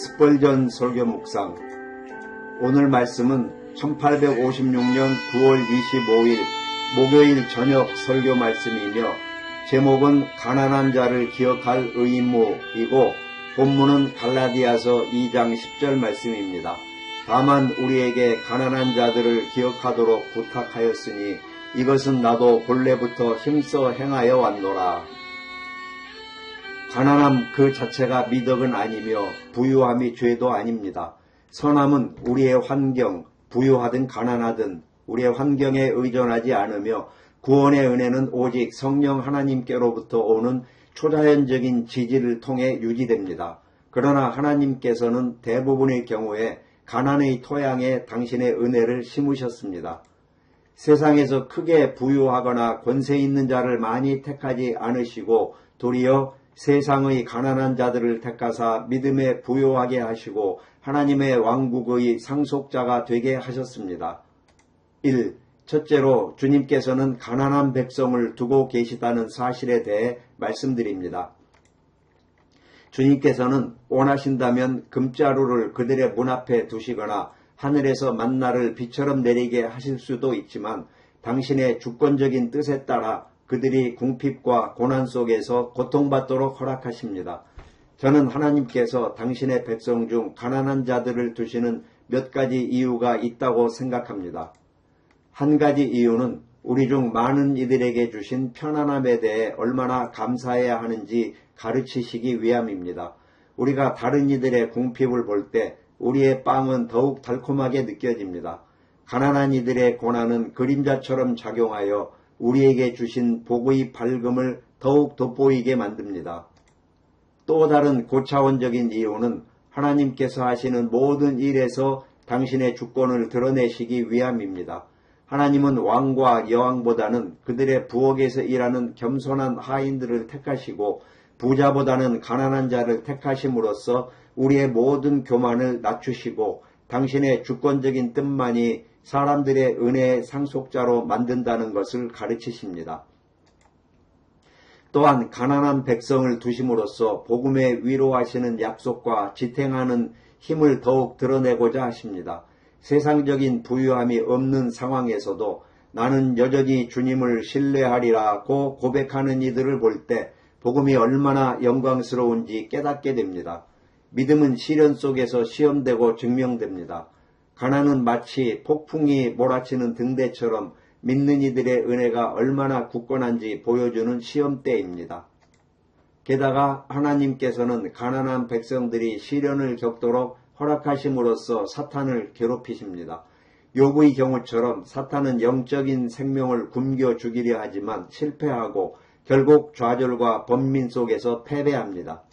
스펄전 설교 묵상. 오늘 말씀은 1856년 9월 25일 목요일 저녁 설교 말씀이며 제목은 가난한 자를 기억할 의무이고 본문은 갈라디아서 2장 10절 말씀입니다. 다만 우리에게 가난한 자들을 기억하도록 부탁하였으니 이것은 나도 본래부터 힘써 행하여 왔노라. 가난함 그 자체가 미덕은 아니며 부유함이 죄도 아닙니다. 선함은 우리의 환경, 부유하든 가난하든 우리의 환경에 의존하지 않으며 구원의 은혜는 오직 성령 하나님께로부터 오는 초자연적인 지지를 통해 유지됩니다. 그러나 하나님께서는 대부분의 경우에 가난의 토양에 당신의 은혜를 심으셨습니다. 세상에서 크게 부유하거나 권세 있는 자를 많이 택하지 않으시고 도리어 세상의 가난한 자들을 택하사 믿음에 부유하게 하시고 하나님의 왕국의 상속자가 되게 하셨습니다. 1. 첫째로 주님께서는 가난한 백성을 두고 계시다는 사실에 대해 말씀드립니다. 주님께서는 원하신다면 금자루를 그들의 문 앞에 두시거나 하늘에서 만나를 비처럼 내리게 하실 수도 있지만 당신의 주권적인 뜻에 따라 그들이 궁핍과 고난 속에서 고통받도록 허락하십니다. 저는 하나님께서 당신의 백성 중 가난한 자들을 두시는 몇 가지 이유가 있다고 생각합니다. 한 가지 이유는 우리 중 많은 이들에게 주신 편안함에 대해 얼마나 감사해야 하는지 가르치시기 위함입니다. 우리가 다른 이들의 궁핍을 볼 때 우리의 빵은 더욱 달콤하게 느껴집니다. 가난한 이들의 고난은 그림자처럼 작용하여 우리에게 주신 복의 밝음을 더욱 돋보이게 만듭니다. 또 다른 고차원적인 이유는 하나님께서 하시는 모든 일에서 당신의 주권을 드러내시기 위함입니다. 하나님은 왕과 여왕보다는 그들의 부엌에서 일하는 겸손한 하인들을 택하시고 부자보다는 가난한 자를 택하심으로써 우리의 모든 교만을 낮추시고 당신의 주권적인 뜻만이 사람들의 은혜의 상속자로 만든다는 것을 가르치십니다. 또한 가난한 백성을 두심으로써 복음에 위로하시는 약속과 지탱하는 힘을 더욱 드러내고자 하십니다. 세상적인 부유함이 없는 상황에서도 나는 여전히 주님을 신뢰하리라고 고백하는 이들을 볼 때 복음이 얼마나 영광스러운지 깨닫게 됩니다. 믿음은 시련 속에서 시험되고 증명됩니다. 가난은 마치 폭풍이 몰아치는 등대처럼 믿는 이들의 은혜가 얼마나 굳건한지 보여주는 시험대입니다. 게다가 하나님께서는 가난한 백성들이 시련을 겪도록 허락하심으로써 사탄을 괴롭히십니다. 욥의 경우처럼 사탄은 영적인 생명을 굶겨 죽이려 하지만 실패하고 결국 좌절과 번민 속에서 패배합니다.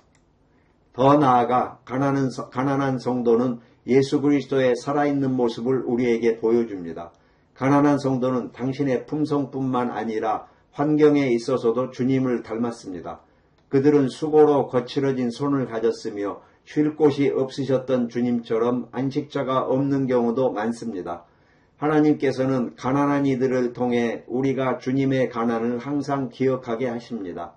더 나아가 가난한 성도는 예수 그리스도의 살아있는 모습을 우리에게 보여줍니다. 가난한 성도는 당신의 품성뿐만 아니라 환경에 있어서도 주님을 닮았습니다. 그들은 수고로 거칠어진 손을 가졌으며 쉴 곳이 없으셨던 주님처럼 안식처가 없는 경우도 많습니다. 하나님께서는 가난한 이들을 통해 우리가 주님의 가난을 항상 기억하게 하십니다.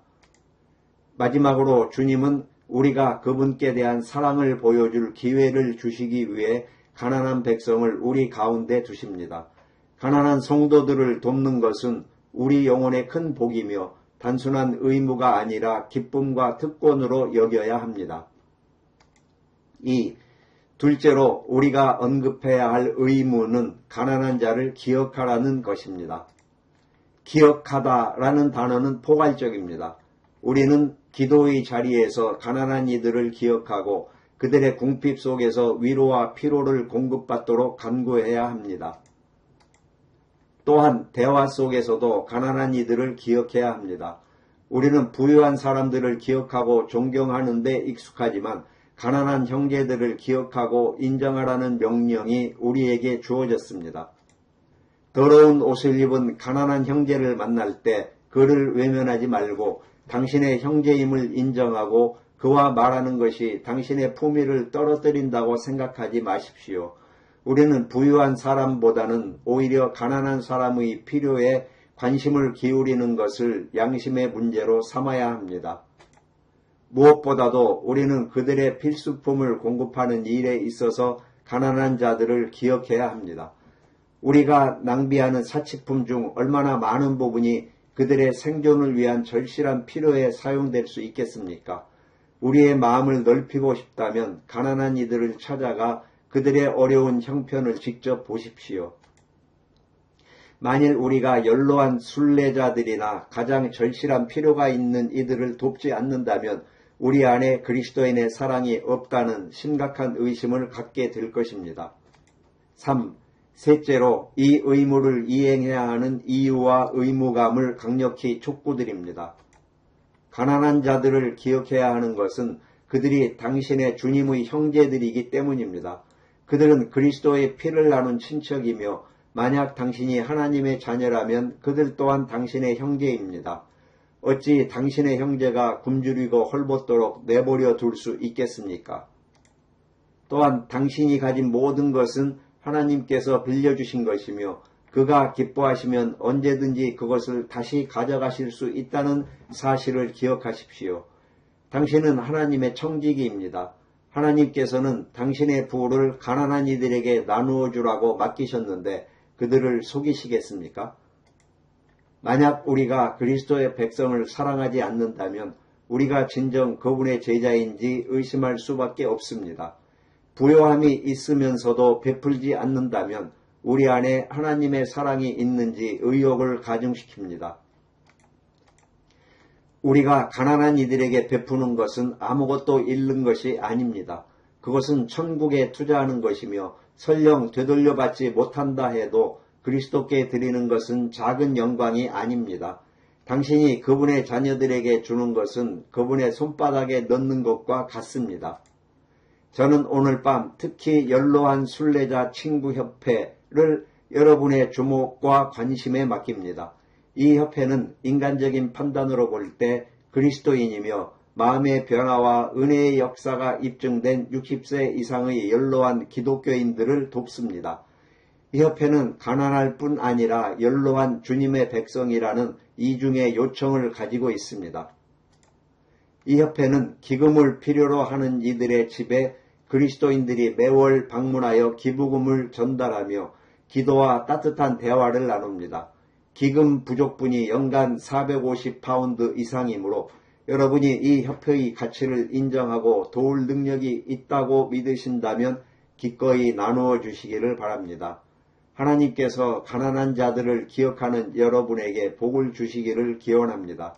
마지막으로 주님은 우리가 그분께 대한 사랑을 보여줄 기회를 주시기 위해 가난한 백성을 우리 가운데 두십니다. 가난한 성도들을 돕는 것은 우리 영혼의 큰 복이며 단순한 의무가 아니라 기쁨과 특권으로 여겨야 합니다. 둘째로 우리가 언급해야 할 의무는 가난한 자를 기억하라는 것입니다. 기억하다라는 단어는 포괄적입니다. 우리는 기도의 자리에서 가난한 이들을 기억하고 그들의 궁핍 속에서 위로와 피로를 공급받도록 간구해야 합니다. 또한 대화 속에서도 가난한 이들을 기억해야 합니다. 우리는 부유한 사람들을 기억하고 존경하는 데 익숙하지만 가난한 형제들을 기억하고 인정하라는 명령이 우리에게 주어졌습니다. 더러운 옷을 입은 가난한 형제를 만날 때 그를 외면하지 말고 당신의 형제임을 인정하고 그와 말하는 것이 당신의 품위를 떨어뜨린다고 생각하지 마십시오. 우리는 부유한 사람보다는 오히려 가난한 사람의 필요에 관심을 기울이는 것을 양심의 문제로 삼아야 합니다. 무엇보다도 우리는 그들의 필수품을 공급하는 일에 있어서 가난한 자들을 기억해야 합니다. 우리가 낭비하는 사치품 중 얼마나 많은 부분이 그들의 생존을 위한 절실한 필요에 사용될 수 있겠습니까? 우리의 마음을 넓히고 싶다면 가난한 이들을 찾아가 그들의 어려운 형편을 직접 보십시오. 만일 우리가 연로한 순례자들이나 가장 절실한 필요가 있는 이들을 돕지 않는다면 우리 안에 그리스도인의 사랑이 없다는 심각한 의심을 갖게 될 것입니다. 3. 셋째로 이 의무를 이행해야 하는 이유와 의무감을 강력히 촉구드립니다. 가난한 자들을 기억해야 하는 것은 그들이 당신의 주님의 형제들이기 때문입니다. 그들은 그리스도의 피를 나눈 친척이며 만약 당신이 하나님의 자녀라면 그들 또한 당신의 형제입니다. 어찌 당신의 형제가 굶주리고 헐벗도록 내버려 둘 수 있겠습니까? 또한 당신이 가진 모든 것은 하나님께서 빌려주신 것이며 그가 기뻐하시면 언제든지 그것을 다시 가져가실 수 있다는 사실을 기억하십시오. 당신은 하나님의 청지기입니다. 하나님께서는 당신의 부를 가난한 이들에게 나누어 주라고 맡기셨는데 그들을 속이시겠습니까? 만약 우리가 그리스도의 백성을 사랑하지 않는다면 우리가 진정 그분의 제자인지 의심할 수밖에 없습니다. 부요함이 있으면서도 베풀지 않는다면 우리 안에 하나님의 사랑이 있는지 의혹을 가중시킵니다. 우리가 가난한 이들에게 베푸는 것은 아무것도 잃는 것이 아닙니다. 그것은 천국에 투자하는 것이며 설령 되돌려받지 못한다 해도 그리스도께 드리는 것은 작은 영광이 아닙니다. 당신이 그분의 자녀들에게 주는 것은 그분의 손바닥에 넣는 것과 같습니다. 저는 오늘 밤 특히 연로한 순례자 친구협회를 여러분의 주목과 관심에 맡깁니다. 이 협회는 인간적인 판단으로 볼 때 그리스도인이며 마음의 변화와 은혜의 역사가 입증된 60세 이상의 연로한 기독교인들을 돕습니다. 이 협회는 가난할 뿐 아니라 연로한 주님의 백성이라는 이중의 요청을 가지고 있습니다. 이 협회는 기금을 필요로 하는 이들의 집에 그리스도인들이 매월 방문하여 기부금을 전달하며 기도와 따뜻한 대화를 나눕니다. 기금 부족분이 연간 450파운드 이상이므로 여러분이 이 협회의 가치를 인정하고 도울 능력이 있다고 믿으신다면 기꺼이 나누어 주시기를 바랍니다. 하나님께서 가난한 자들을 기억하는 여러분에게 복을 주시기를 기원합니다.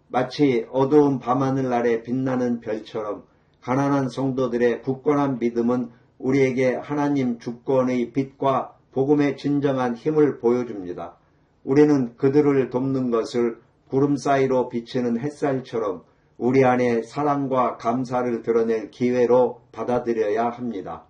마치 어두운 밤하늘 아래 빛나는 별처럼 가난한 성도들의 굳건한 믿음은 우리에게 하나님 주권의 빛과 복음의 진정한 힘을 보여줍니다. 우리는 그들을 돕는 것을 구름 사이로 비치는 햇살처럼 우리 안에 사랑과 감사를 드러낼 기회로 받아들여야 합니다.